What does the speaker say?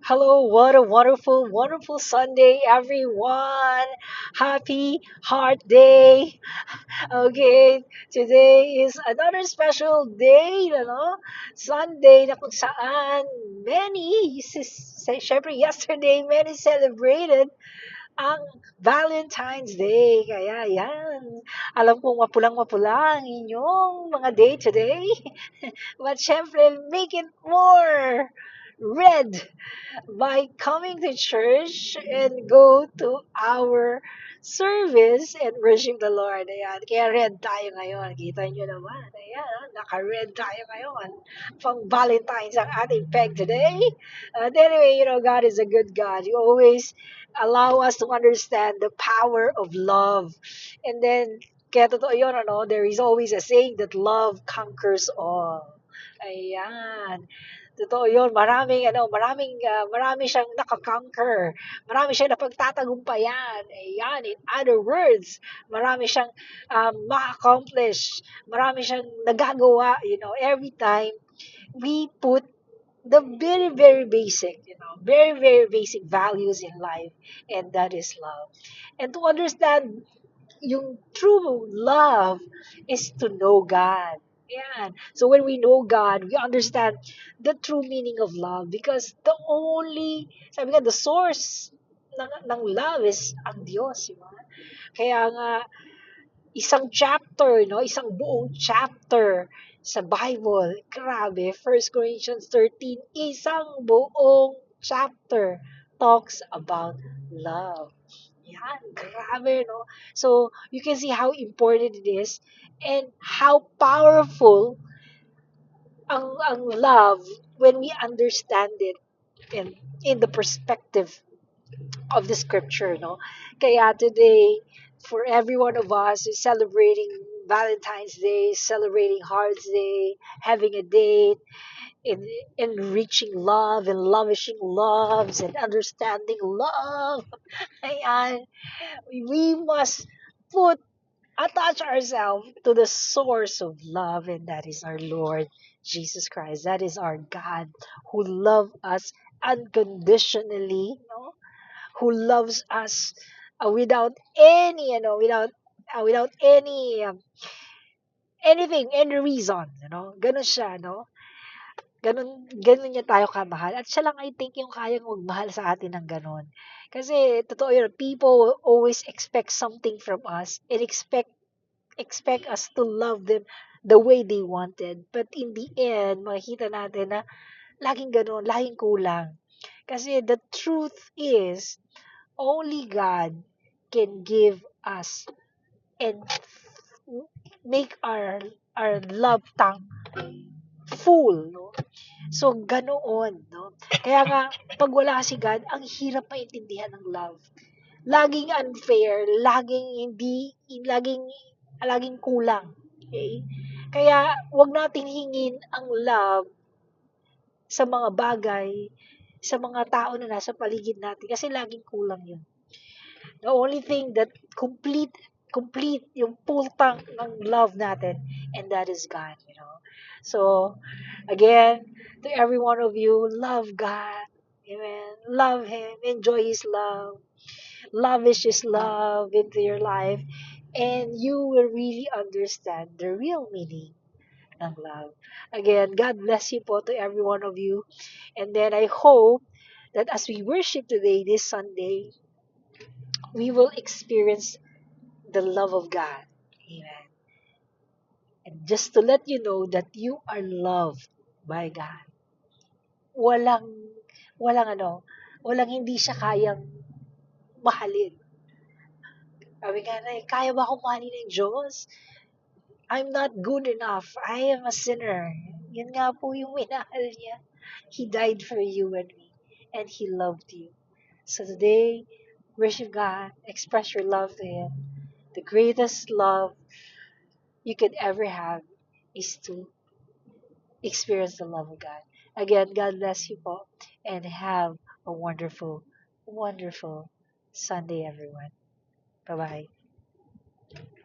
Hello, what a wonderful, wonderful Sunday, everyone. Happy Heart Day. Okay, today is another special day, Sunday na kung saan syempre yesterday, many celebrated ang Valentine's Day. Kaya yan, alam kong mapulang-mapula ang inyong mga day today. But syempre, make it more red by coming to church and go to our service and worship the Lord. Ayan. Kaya red tayo ngayon. Kita nyo naman. Ayan. Naka-red tayo ngayon. Pang Valentine's ang ating peg today. Anyway, God is a good God. He always allow us to understand the power of love. And then, kaya totoo yun, there is always a saying that love conquers all. Ayan. Totoo yun. Marami siyang nakakonquer. Marami siyang napagtatagumpayan. Ayan. In other words, marami siyang ma-accomplish. Marami siyang nagagawa, every time we put the very, very basic, very, very basic values in life, and that is love. And to understand yung true love is to know God. Yan. So when we know God, we understand the true meaning of love because sabi nga, the source ng love is ang Diyos. Diba? Kaya nga, isang buong chapter sa Bible, grabe, 1 Corinthians 13, isang buong chapter talks about love. Yan, grabe, no? So, you can see how important it is and how powerful ang love when we understand it in the perspective of the scripture, no? Kaya today, for every one of us is celebrating Valentine's Day, celebrating Hearts Day, having a date, in enriching love and lavishing loves and understanding love. Ayan. We must put attach ourselves to the source of love, and that is our Lord Jesus Christ. That is our God who loves us unconditionally, who loves us without any, without any reason, Ganun siya, ganun niya tayo kamahal. At siya lang, I think, yung kayang magmahal sa atin ng ganun. Kasi, totoo yun, people will always expect something from us and expect us to love them the way they wanted. But in the end, makikita natin na laging ganun, laging kulang. Kasi the truth is, only God can give us and make our love tank full, no? So, ganoon, no? Kaya nga, pag wala si God, ang hirap maintindihan ng love. Laging unfair, laging kulang. Okay? Kaya, wag natin hingin ang love sa mga bagay, sa mga tao na nasa paligid natin kasi laging kulang yun. The only thing that complete yung full tank ng love natin, and that is God. So, again, to every one of you, love God. Amen. Love Him. Enjoy His love. Lavish His love into your life. And you will really understand the real meaning ng love. Again, God bless you po to every one of you. And then I hope that as we worship today, this Sunday, we will experience the love of God. Amen. And just to let you know that you are loved by God. Walang, walang hindi siya kayang mahalin. Sabi nga na, kaya ba akong mahalin ng Diyos? I'm not good enough. I am a sinner. Yun nga po yung minahal niya. He died for you and me. And He loved you. So today, worship God. Express your love to Him. The greatest love you could ever have is to experience the love of God. Again, God bless you po. And have a wonderful, wonderful Sunday, everyone. Bye-bye.